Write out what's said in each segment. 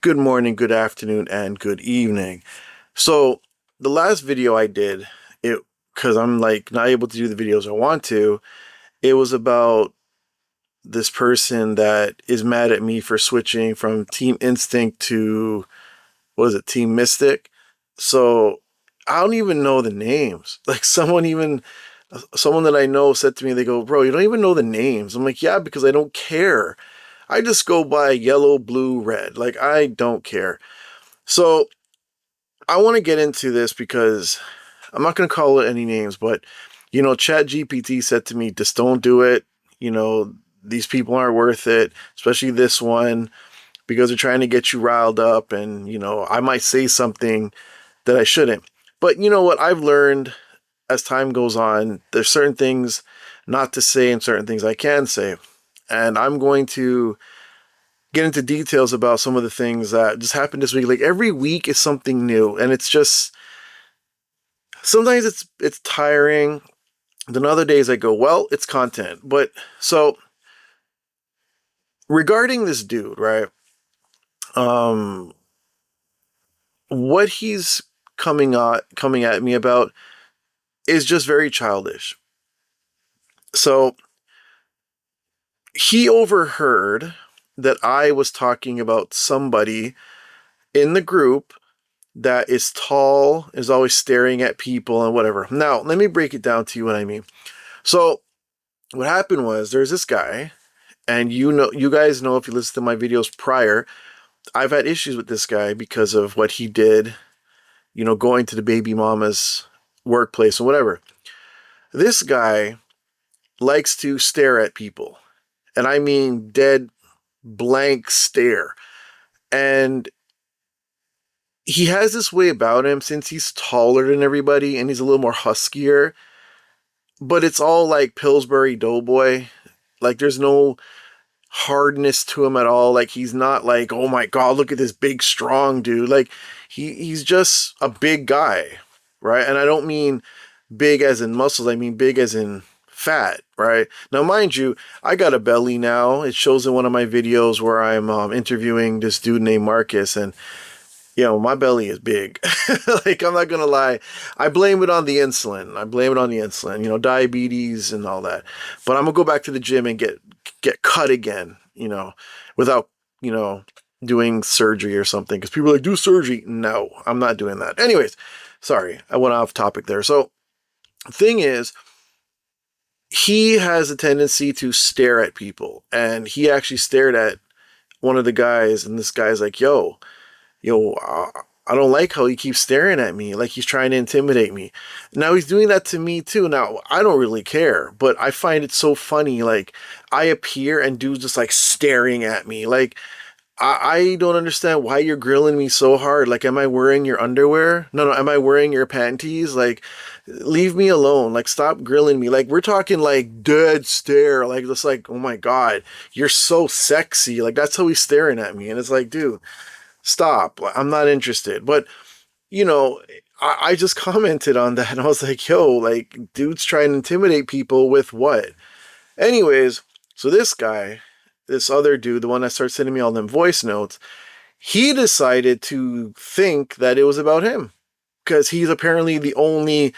Good morning, good afternoon, and good evening. So the last video I did, it because I'm like not able to do the videos I want to, it was about this person that is mad at me for switching from Team Instinct to what is it, Team Mystic. So I don't even know the names. Like someone that I know said to me, they go, "Bro, you don't even know the names." I'm like, "Yeah, because I don't care. I just go by yellow, blue, red. Like I don't care." So I want to get into this because I'm not going to call it any names, but Chat GPT said to me, just don't do it. You know, these people aren't worth it, especially this one, because they're trying to get you riled up. And, I might say something that I shouldn't. But you know what? I've learned as time goes on, there's certain things not to say and certain things I can say. And I'm going to get into details about some of the things that just happened this week. Like every week is something new, and it's just sometimes it's tiring. Then other days I go, well, it's content. But so regarding this dude, right? Um, what he's coming at me about is just very childish. So he overheard that I was talking about somebody in the group that is tall, is always staring at people and whatever. Now, let me break it down to you what I mean. So, what happened was there's this guy, and you guys know if you listen to my videos prior, I've had issues with this guy because of what he did, going to the baby mama's workplace and whatever. This guy likes to stare at people, and I mean dead blank stare. And he has this way about him since he's taller than everybody and he's a little more huskier, but it's all like Pillsbury Doughboy. Like there's no hardness to him at all. Like he's not like, oh my god, look at this big strong dude. Like he's just a big guy, right? And I don't mean big as in muscles, I mean big as in fat, right? Now mind you, I got a belly now. It shows in one of my videos where I'm interviewing this dude named Marcus, and my belly is big. Like, I'm not gonna lie. I blame it on the insulin. Diabetes and all that. But I'm gonna go back to the gym and get cut again, without, you know, doing surgery or something. Because people are like, do surgery. No, I'm not doing that. Anyways, sorry, I went off topic there. So, the thing is, he has a tendency to stare at people. And he actually stared at one of the guys, and this guy's like, yo, I don't like how he keeps staring at me, like he's trying to intimidate me. Now he's doing that to me too. Now I don't really care, but I find it so funny. Like I appear and dude's just like staring at me. Like I don't understand why you're grilling me so hard. Like, am I wearing your underwear? No. Am I wearing your panties? Like, leave me alone. Like, stop grilling me. Like, we're talking like dead stare. Like, just like, oh my God, you're so sexy. Like, that's how he's staring at me. And it's like, dude, stop. I'm not interested. But, you know, I just commented on that and I was like, yo, like, dude's trying to intimidate people with what? Anyways, so this other dude, the one that started sending me all them voice notes, he decided to think that it was about him because he's apparently the only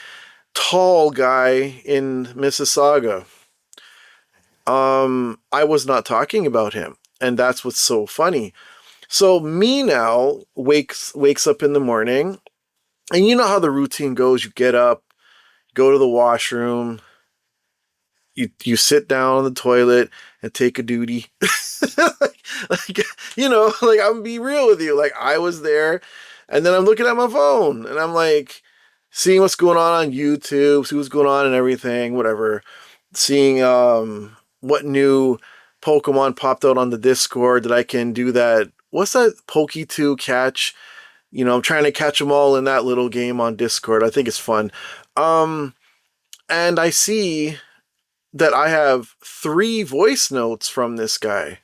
tall guy in Mississauga. I was not talking about him, and that's what's so funny. So me now wakes up in the morning, and you know how the routine goes. You get up, go to the washroom, you sit down on the toilet and take a duty. like, like I'm gonna be real with you. Like I was there, and then I'm looking at my phone, and I'm like seeing what's going on YouTube, see what's going on and everything, whatever. Seeing what new Pokemon popped out on the Discord that I can do that. What's that Poke2 catch? I'm trying to catch them all in that little game on Discord. I think it's fun. And I see that I have 3 voice notes from this guy.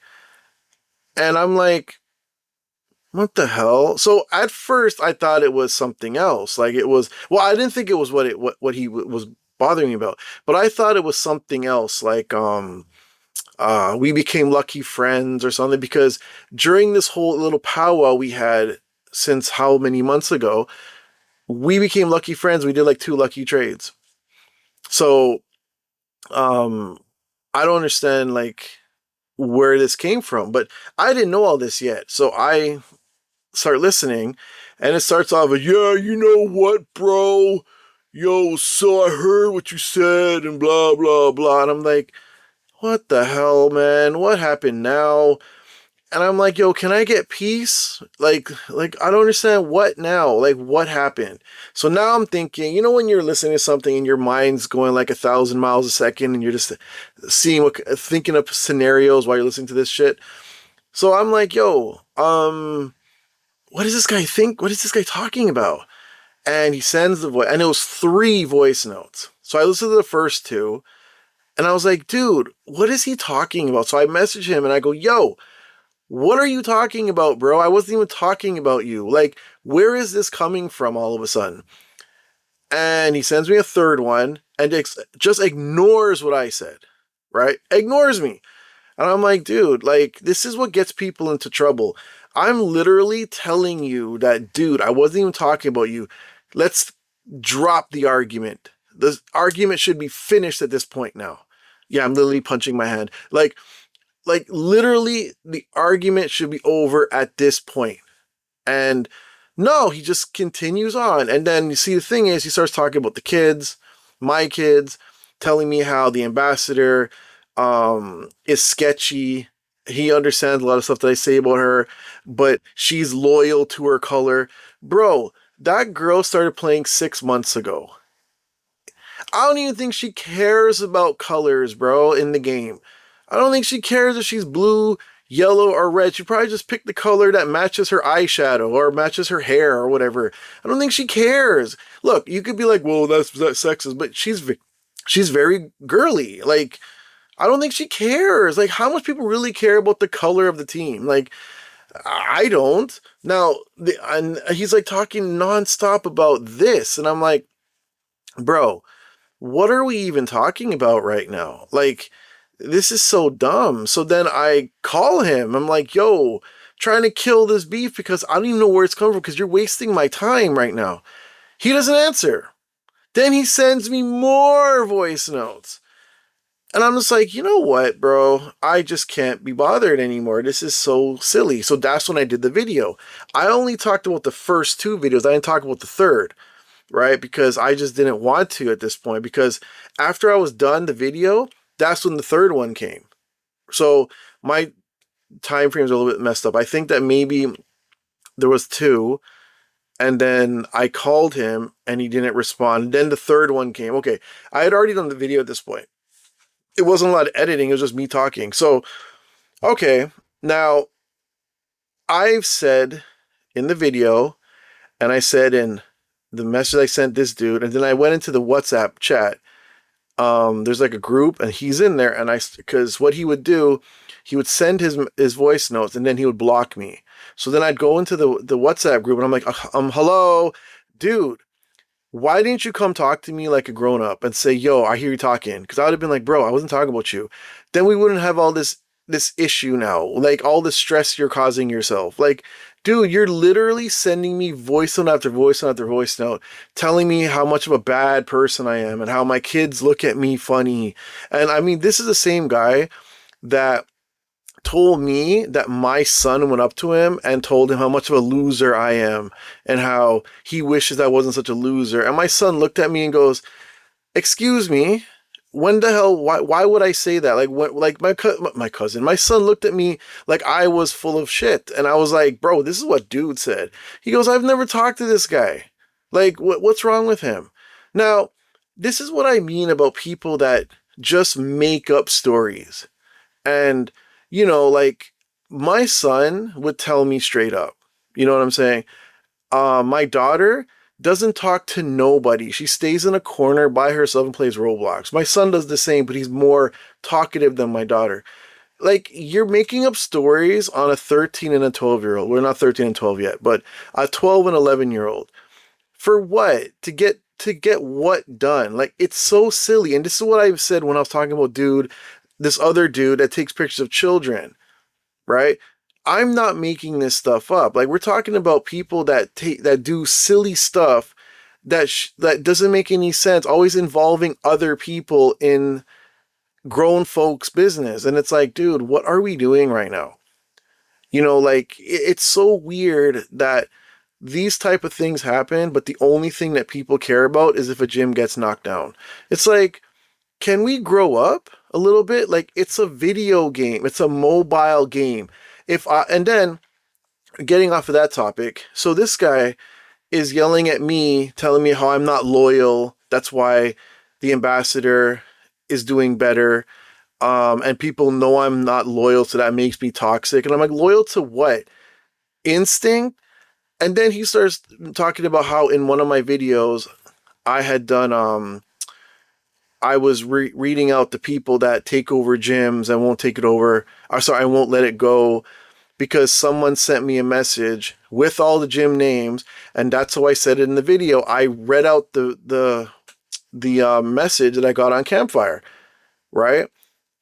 And I'm like, what the hell? So at first I thought it was something else. Like it was, well, I didn't think it was what he was bothering me about, but I thought it was something else. Like, we became lucky friends or something, because during this whole little powwow we had since how many months ago, we became lucky friends. We did like 2 lucky trades. So, I don't understand like where this came from, but I didn't know all this yet. So I start listening, and it starts off with, yeah, you know what, bro? Yo, so I heard what you said and blah, blah, blah. And I'm like, what the hell, man? What happened now? And I'm like, yo, can I get peace? Like I don't understand what now. Like, what happened? So now I'm thinking, you know, when you're listening to something and your mind's going like 1,000 miles a second, and you're just thinking of scenarios while you're listening to this shit. So I'm like, yo, what does this guy think? What is this guy talking about? And he sends the voice, and it was 3 voice notes. So I listened to the first 2, and I was like, dude, what is he talking about? So I message him and I go, yo, what are you talking about, bro? I wasn't even talking about you. Like, where is this coming from all of a sudden? And he sends me a 3rd one and just ignores what I said, right? Ignores me. And I'm like, dude, like, this is what gets people into trouble. I'm literally telling you that, dude, I wasn't even talking about you. Let's drop the argument. The argument should be finished at this point now. Yeah, I'm literally punching my hand. Like literally the argument should be over at this point. And no, he just continues on. And then you see, the thing is, he starts talking about the kids, my kids, telling me how the ambassador is sketchy. He understands a lot of stuff that I say about her, but she's loyal to her color. Bro, that girl started playing 6 months ago. I don't even think she cares about colors, bro, in the game. I don't think she cares if she's blue, yellow, or red. She probably just picked the color that matches her eyeshadow or matches her hair or whatever. I don't think she cares. Look, you could be like, well, that's sexist, but she's very girly. Like, I don't think she cares. Like, how much people really care about the color of the team? Like, I don't. Now, and he's like talking nonstop about this, and I'm like, bro, what are we even talking about right now? Like, this is so dumb. So then I call him. I'm like, yo, trying to kill this beef because I don't even know where it's coming from, because you're wasting my time right now. He doesn't answer. Then he sends me more voice notes. And I'm just like, you know what, bro? I just can't be bothered anymore. This is so silly. So that's when I did the video. I only talked about the first 2 videos. I didn't talk about the 3rd. Right? Because I just didn't want to at this point, because after I was done the video, that's when the 3rd one came. So my time frames are a little bit messed up. I think that maybe there was 2, and then I called him and he didn't respond. Then the 3rd one came. Okay, I had already done the video at this point. It wasn't a lot of editing, it was just me talking. So, okay, now I've said in the video, and I said in the message I sent this dude, and then I went into the WhatsApp chat. There's like a group, and he's in there, and because what he would do, he would send his voice notes, and then he would block me. So then I'd go into the WhatsApp group, and I'm like, hello, dude, why didn't you come talk to me like a grown up and say, yo, I hear you talking? Because I would have been like, bro, I wasn't talking about you. Then we wouldn't have all this issue now, like all the stress you're causing yourself. Like, dude, you're literally sending me voice note after voice note after voice note, telling me how much of a bad person I am and how my kids look at me funny. And I mean, this is the same guy that told me that my son went up to him and told him how much of a loser I am and how he wishes I wasn't such a loser. And my son looked at me and goes, excuse me, when the hell, why would I say that? Like, what, like my son looked at me like I was full of shit. And I was like, bro, this is what dude said. He goes, I've never talked to this guy. Like, what's wrong with him? Now, this is what I mean about people that just make up stories. And, you know, like, my son would tell me straight up, you know what I'm saying? My daughter doesn't talk to nobody. She stays in a corner by herself and plays Roblox. My son does the same, but he's more talkative than my daughter. Like, you're making up stories on a 13 and a 12-year-old. We're not 13 and 12 yet, but a 12 and 11-year-old. For what? To get what done? Like, it's so silly. And this is what I've said when I was talking about dude this other dude that takes pictures of children, right? I'm not making this stuff up. Like, we're talking about people that do silly stuff that doesn't make any sense, always involving other people in grown folks' business. And it's like, dude, what are we doing right now? You know, like, it's so weird that these type of things happen, but the only thing that people care about is if a gym gets knocked down. It's like, can we grow up a little bit? Like, it's a video game. It's a mobile game. And then getting off of that topic, so this guy is yelling at me, telling me how I'm not loyal. That's why the ambassador is doing better. And people know I'm not loyal, so that makes me toxic. And I'm like, loyal to what? Instinct? And then he starts talking about how in one of my videos I had done, I was reading out the people that take over gyms and won't take it over. Or sorry, I won't let it go, because someone sent me a message with all the gym names, and that's how I said it in the video. I read out the message that I got on Campfire, right?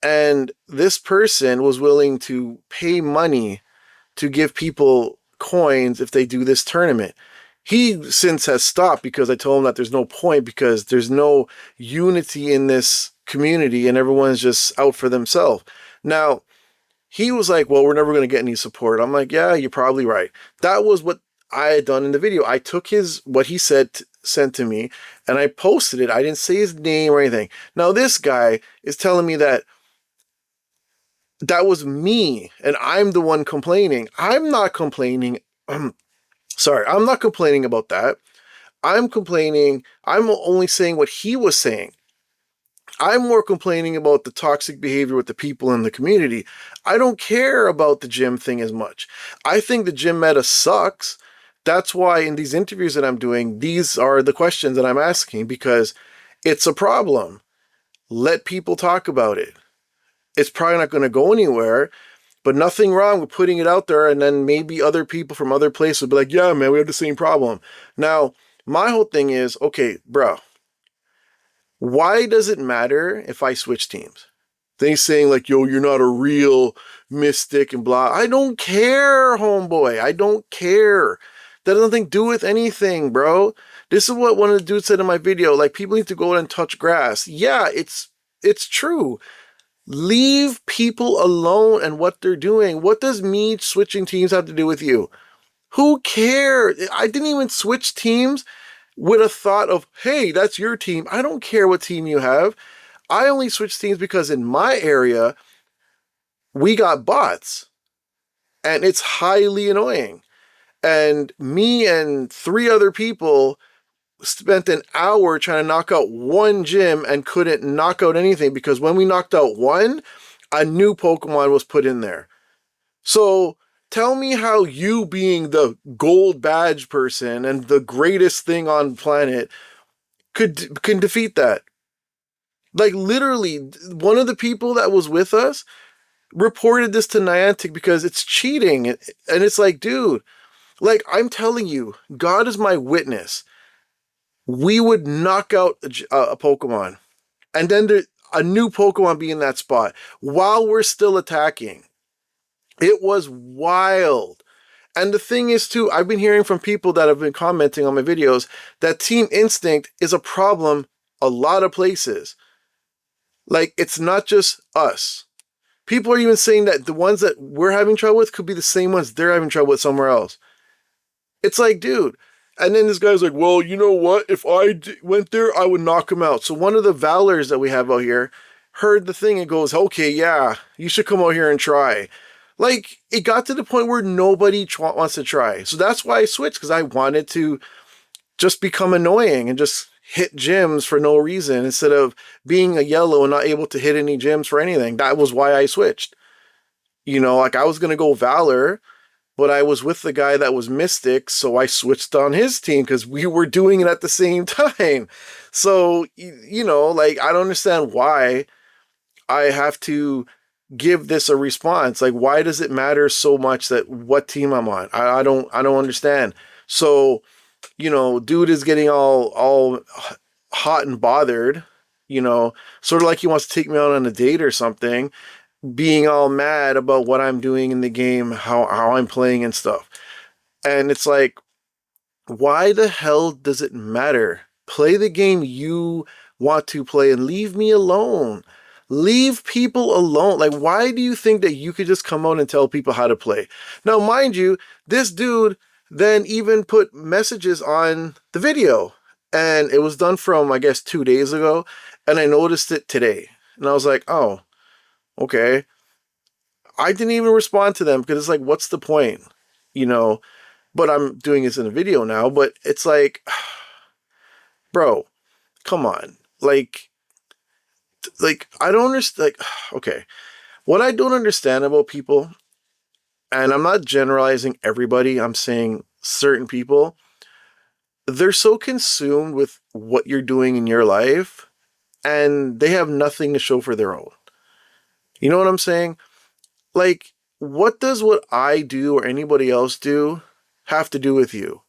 And this person was willing to pay money to give people coins if they do this tournament. He since has stopped because I told him that there's no point, because there's no unity in this community and everyone's just out for themselves. Now, he was like, well, we're never going to get any support. I'm like, yeah, you're probably right. That was what I had done in the video. I took what he sent to me, and I posted it. I didn't say his name or anything. Now, this guy is telling me that was me, and I'm the one complaining. I'm not complaining. Sorry, I'm not complaining about that. I'm only saying what he was saying. I'm more complaining about the toxic behavior with the people in the community. I don't care about the gym thing as much. I think the gym meta sucks. That's why in these interviews that I'm doing, these are the questions that I'm asking, because it's a problem. Let people talk about it. It's probably not going to go anywhere, but nothing wrong with putting it out there, and then maybe other people from other places will be like, yeah, man, we have the same problem. Now, my whole thing is, okay, bro, why does it matter if I switch teams? They saying like, yo, you're not a real mystic and blah. I don't care, homeboy. I don't care. That has nothing to do with anything, bro. This is what one of the dudes said in my video. Like, people need to go out and touch grass. Yeah, it's true. Leave people alone and what they're doing. What does me switching teams have to do with you? Who cares? I didn't even switch teams with a thought of, hey, that's your team. I don't care what team you have. I only switched teams because in my area, we got bots. And it's highly annoying. And me and 3 other people spent an hour trying to knock out one gym and couldn't knock out anything, because when we knocked out one, a new Pokemon was put in there. So tell me how you, being the gold badge person and the greatest thing on the planet, can defeat that. Like, literally, one of the people that was with us reported this to Niantic because it's cheating. And it's like, dude, like, I'm telling you, God is my witness. We would knock out a Pokemon, and then a new Pokemon be in that spot while we're still attacking. It was wild. And the thing is, too, I've been hearing from people that have been commenting on my videos that Team Instinct is a problem a lot of places. Like, it's not just us. People are even saying that the ones that we're having trouble with could be the same ones they're having trouble with somewhere else. It's like, dude. And then this guy's like, well, you know what? If I went there, I would knock him out. So one of the Valors that we have out here heard the thing and goes, okay, yeah, you should come out here and try. Like, it got to the point where nobody wants to try. So that's why I switched, because I wanted to just become annoying and just hit gyms for no reason instead of being a yellow and not able to hit any gyms for anything. That was why I switched. You know, like, I was going to go Valor, but I was with the guy that was Mystic, so I switched on his team because we were doing it at the same time. So, you know, like, I don't understand why I have to give this a response. Like, why does it matter so much that what team I'm on? I don't understand. So, you know, dude is getting all hot and bothered you know, sort of like he wants to take me out on a date or something, being all mad about what I'm doing in the game, how I'm playing and stuff. And it's like, why the hell does it matter? Play the game you want to play and leave me alone. Leave people alone. Like, why do you think that you could just come out and tell people how to play? Now, mind you, this dude then even put messages on the video. And it was done from, I guess, 2 days ago. And I noticed it today. And I was like, oh, okay. I didn't even respond to them because it's like, what's the point? You know, but I'm doing this in a video now, but it's like, bro, come on. Like I don't understand. Like, okay, what I don't understand about people, and I'm not generalizing everybody, I'm saying certain people, they're so consumed with what you're doing in your life and they have nothing to show for their own. You know what I'm saying? Like, what does what I do or anybody else do have to do with you?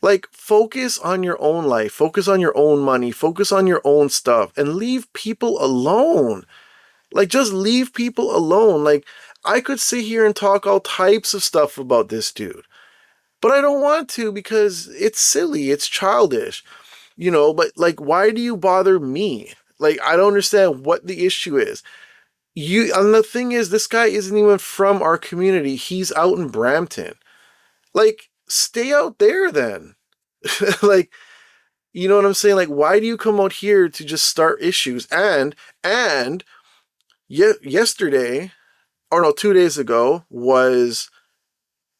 Like, focus on your own life, focus on your own money, focus on your own stuff, and leave people alone. Like, just leave people alone. Like, I could sit here and talk all types of stuff about this dude, but I don't want to because it's silly, it's childish, you know, but like, why do you bother me? Like, I don't understand what the issue is. And the thing is, this guy isn't even from our community. He's out in Brampton. Like, stay out there then. Like, you know what I'm saying? Like, why do you come out here to just start issues? And yesterday, or no, 2 days ago, was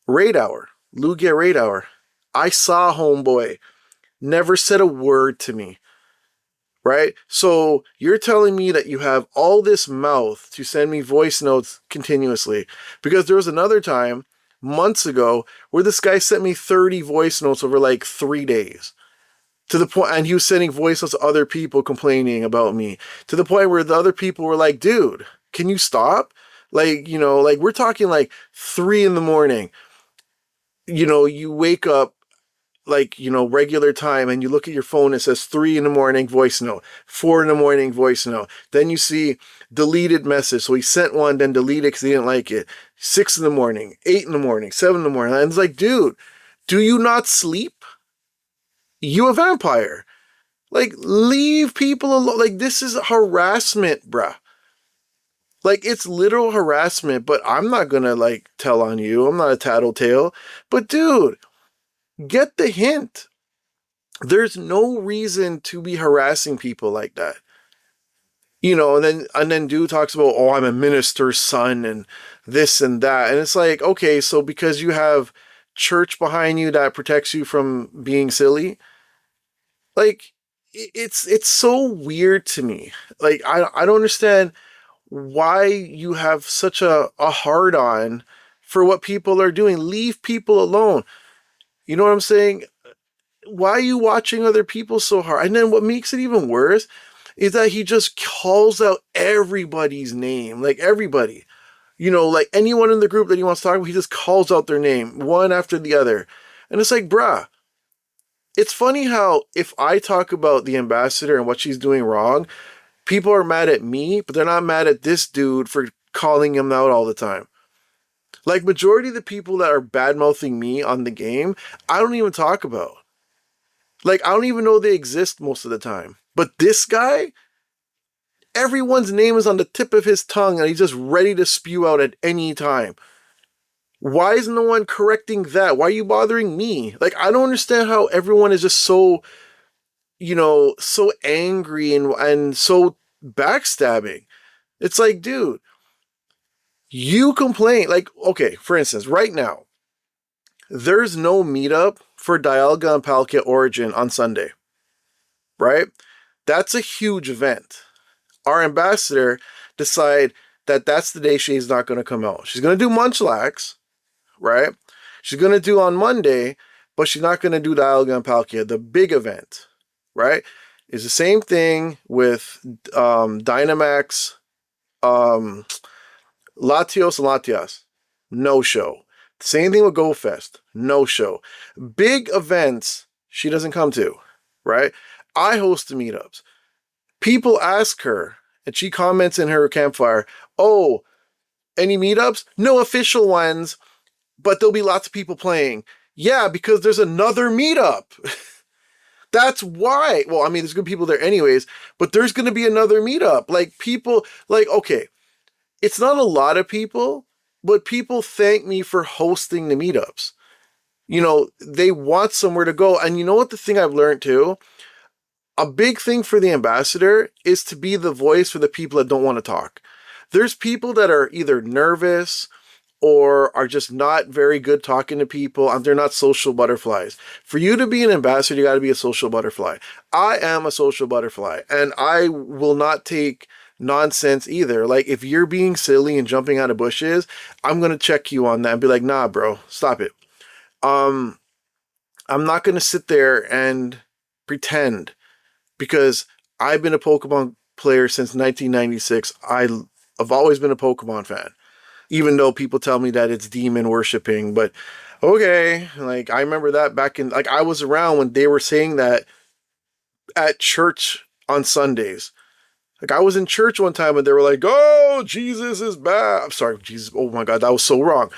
raid hour, Lugia raid hour. I saw homeboy, never said a word to me. Right? So you're telling me that you have all this mouth to send me voice notes continuously. Because there was another time, months ago, where this guy sent me 30 voice notes over like 3 days. To the point, and he was sending voice notes to other people complaining about me. To the point where the other people were like, dude, can you stop? Like, you know, like we're talking like 3 a.m. You know, you wake up like, you know, regular time and you look at your phone, it says 3 a.m. voice note, 4 a.m. voice note. Then you see deleted message. So he sent one, then deleted because he didn't like it. 6 a.m, 8 a.m, 7 a.m. And it's like, dude, do you not sleep? You a vampire. Like, leave people alone. Like, this is harassment, bruh. Like, it's literal harassment, but I'm not gonna, like, tell on you. I'm not a tattletale. But, dude, get the hint. There's no reason to be harassing people like that. You know, and then dude talks about, oh, I'm a minister's son and this and that. And it's like, okay, so because you have church behind you that protects you from being silly, like, it's so weird to me. Like, I don't understand why you have such a hard on for what people are doing. Leave people alone. You know what I'm saying? Why are you watching other people so hard? And then what makes it even worse is that he just calls out everybody's name. Like, everybody. You know, like anyone in the group that he wants to talk about, he just calls out their name one after the other. And it's like, bruh, it's funny how if I talk about the ambassador and what she's doing wrong, people are mad at me, but they're not mad at this dude for calling him out all the time. Like, majority of the people that are bad-mouthing me on the game, I don't even talk about. Like, I don't even know they exist most of the time. But this guy, everyone's name is on the tip of his tongue and he's just ready to spew out at any time. Why is no one correcting that? Why are you bothering me? Like, I don't understand how everyone is just so, you know, so angry and so backstabbing. It's like, dude, you complain. Like, okay, for instance, right now, there's no meetup for Dialga and Palkia Origin on Sunday, right? That's a huge event. Our ambassador decide that that's the day she's not going to come out. She's going to do Munchlax, right? She's going to do on Monday, but she's not going to do Dialga and Palkia, the big event, right? It's the same thing with Dynamax, Latios and Latias. No show. Same thing with GoFest. No show. Big events, she doesn't come to, right? I host the meetups. People ask her, and she comments in her campfire, oh, any meetups? No official ones, but there'll be lots of people playing. Yeah, because there's another meetup. That's why. Well, I mean, there's good people there anyways, but there's going to be another meetup. Like, people, like, okay, it's not a lot of people, but people thank me for hosting the meetups. You know, they want somewhere to go. And you know what the thing I've learned too? A big thing for the ambassador is to be the voice for the people that don't want to talk. There's people that are either nervous or are just not very good talking to people, and they're not social butterflies. For you to be an ambassador, you got to be a social butterfly. I am a social butterfly, and I will not take nonsense either. Like, if you're being silly and jumping out of bushes, I'm going to check you on that and be like, nah, bro, stop it. I'm not going to sit there and pretend, because I've been a Pokemon player since 1996. I've always been a Pokemon fan, even though people tell me that it's demon worshipping. But okay, like, I remember that back in, like, I was around when they were saying that at church on Sundays. Like, I was in church one time and they were like, oh, Jesus is bad. I'm sorry, Jesus. Oh my God, that was so wrong.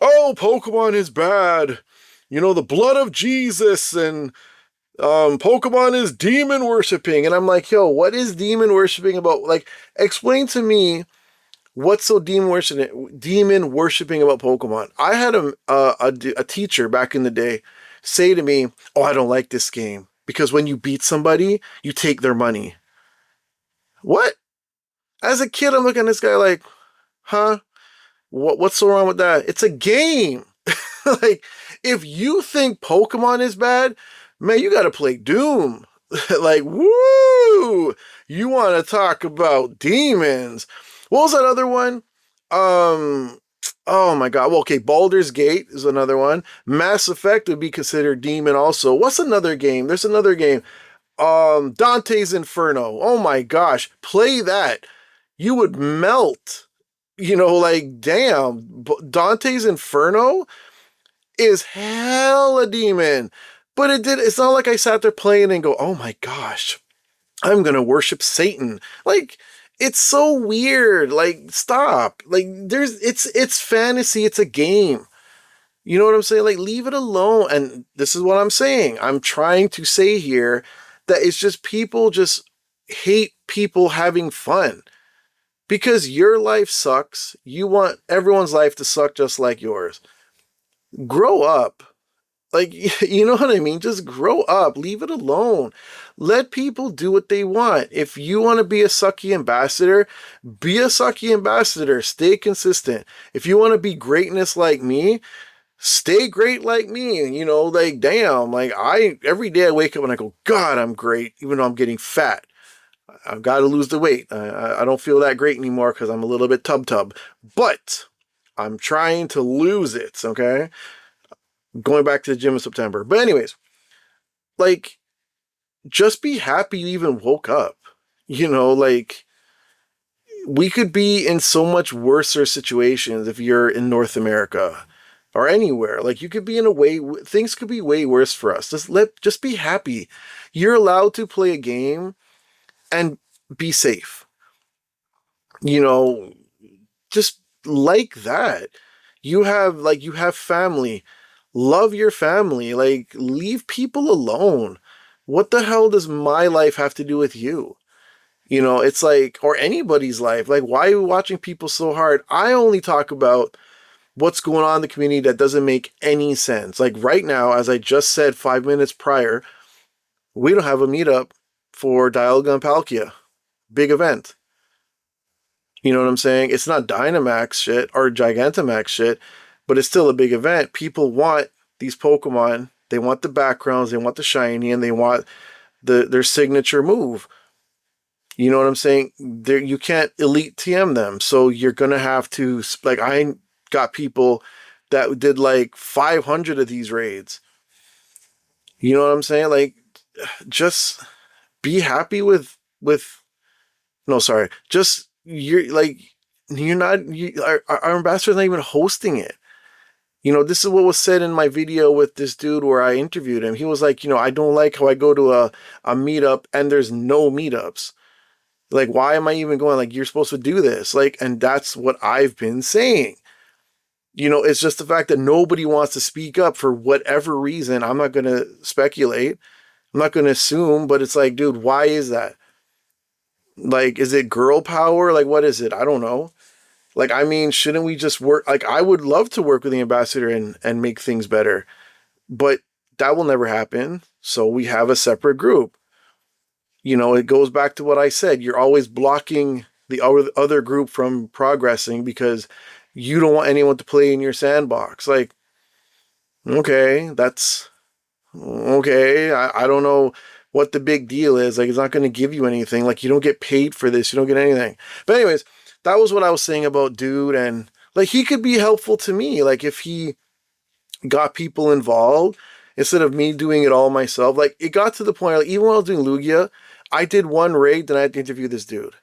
Oh, Pokemon is bad. You know, the blood of Jesus, and Pokemon is demon worshipping. And I'm like, yo, what is demon worshipping about? Like, explain to me what's so demon worshipping about Pokemon. I had a teacher back in the day say to me, oh, I don't like this game because when you beat somebody, you take their money. What? As a kid, I'm looking at this guy like, huh? What's so wrong with that? It's a game. Like, if you think Pokemon is bad, man, you got to play Doom. Like, woo! You want to talk about demons? What was that other one? Oh my God. Well, okay, Baldur's Gate is another one. Mass Effect would be considered demon also. What's another game? There's another game. Dante's Inferno. Oh my gosh. Play that. You would melt. You know, like, damn. Dante's Inferno is hella demon. But it's not like I sat there playing and go, oh my gosh, I'm gonna worship Satan. Like, it's so weird. Like, stop. Like, it's fantasy. It's a game. You know what I'm saying? Like, leave it alone. And this is what I'm saying. I'm trying to say here that it's just people just hate people having fun. Because your life sucks. You want everyone's life to suck just like yours. Grow up. Like, you know what I mean? Just grow up. Leave it alone. Let people do what they want. If you want to be a sucky ambassador, be a sucky ambassador. Stay consistent. If you want to be greatness like me, stay great like me. You know, like, damn, like, every day I wake up and I go, God, I'm great, even though I'm getting fat. I've got to lose the weight. I don't feel that great anymore because I'm a little bit tub. But I'm trying to lose it, okay? Going back to the gym in September. But anyways, like, just be happy you even woke up. You know, like, we could be in so much worse situations if you're in North America or anywhere. Like, you could be in a way, things could be way worse for us. Just be happy. You're allowed to play a game and be safe. You know, just like that. You have family. Love your family. Like, leave people alone. What the hell does my life have to do with you? You know, it's like, or anybody's life. Like, why are you watching people so hard? I only talk about what's going on in the community that doesn't make any sense. Like, right now, as I just said 5 minutes prior, we don't have a meetup for Dialga and Palkia. Big event. You know what I'm saying? It's not Dynamax shit or Gigantamax shit, but it's still a big event. People want these Pokemon. They want the backgrounds, they want the shiny, and they want their signature move. You know what I'm saying? You can't elite TM them. So you're going to have to, like, I got people that did like 500 of these raids. You know what I'm saying? Like, just be happy just, our ambassador's not even hosting it. You know, this is what was said in my video with this dude where I interviewed him. He was like, you know, I don't like how I go to a meetup and there's no meetups. Like, why am I even going? Like, you're supposed to do this. Like, and that's what I've been saying. You know, it's just the fact that nobody wants to speak up for whatever reason. I'm not going to speculate. I'm not going to assume, but it's like, dude, why is that? Like, is it girl power? Like, what is it? I don't know. Like, I mean, shouldn't we just work? Like, I would love to work with the ambassador and make things better, but that will never happen. So we have a separate group. You know, it goes back to what I said. You're always blocking the other group from progressing because you don't want anyone to play in your sandbox. Like, okay, that's okay. I don't know what the big deal is. Like, it's not going to give you anything. Like, you don't get paid for this. You don't get anything. But anyways, that was what I was saying about dude. And like, he could be helpful to me. Like, if he got people involved instead of me doing it all myself. Like, it got to the point, like, even when I was doing Lugia, I did one raid, then I had to interview this dude.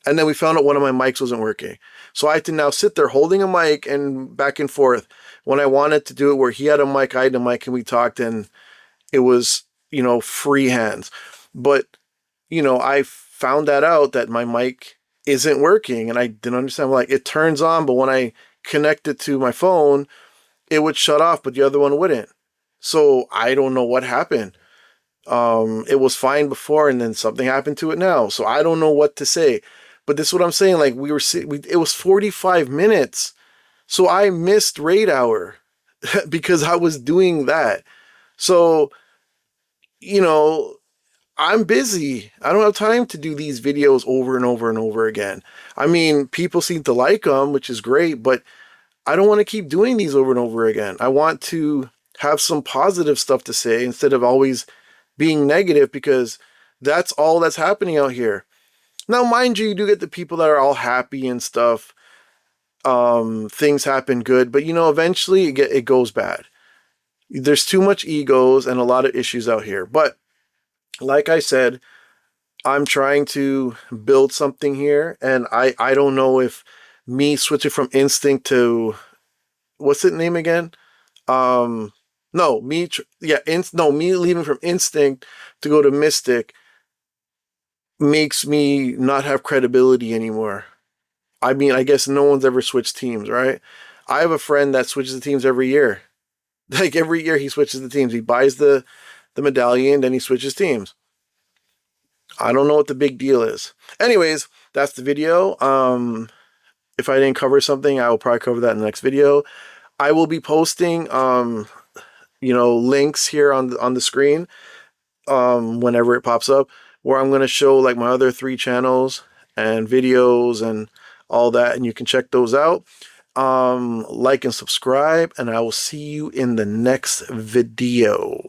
And then we found out one of my mics wasn't working. So I had to now sit there holding a mic and back and forth when I wanted to do it where he had a mic, I had a mic, and we talked, and it was, you know, free hands. But, you know, I found that out that my mic isn't working, and I didn't understand. Like, it turns on, but when I connect it to my phone, it would shut off, but the other one wouldn't. So I don't know what happened. It was fine before, and then something happened to it now. So I don't know what to say. But this is what I'm saying. Like, it was 45 minutes. So I missed raid hour because I was doing that. So, you know, I'm busy. I don't have time to do these videos over and over and over again. I mean, people seem to like them, which is great, but I don't want to keep doing these over and over again. I want to have some positive stuff to say instead of always being negative, because that's all that's happening out here. Now, mind you, you do get the people that are all happy and stuff. Things happen good, but you know, eventually it goes bad. There's too much egos and a lot of issues out here. But like I said, I'm trying to build something here, and I don't know if me switching from Instinct to, what's the name again? No, me leaving from Instinct to go to Mystic makes me not have credibility anymore. I mean, I guess no one's ever switched teams, right? I have a friend that switches the teams every year. Like, every year he switches the teams. He buys the medallion, then he switches teams. I don't know what the big deal is. Anyways, that's the video. If I didn't cover something, I will probably cover that in the next video. I will be posting you know, links here on the screen whenever it pops up, where I'm going to show like my other 3 channels and videos and all that, and you can check those out. Like and subscribe, and I will see you in the next video.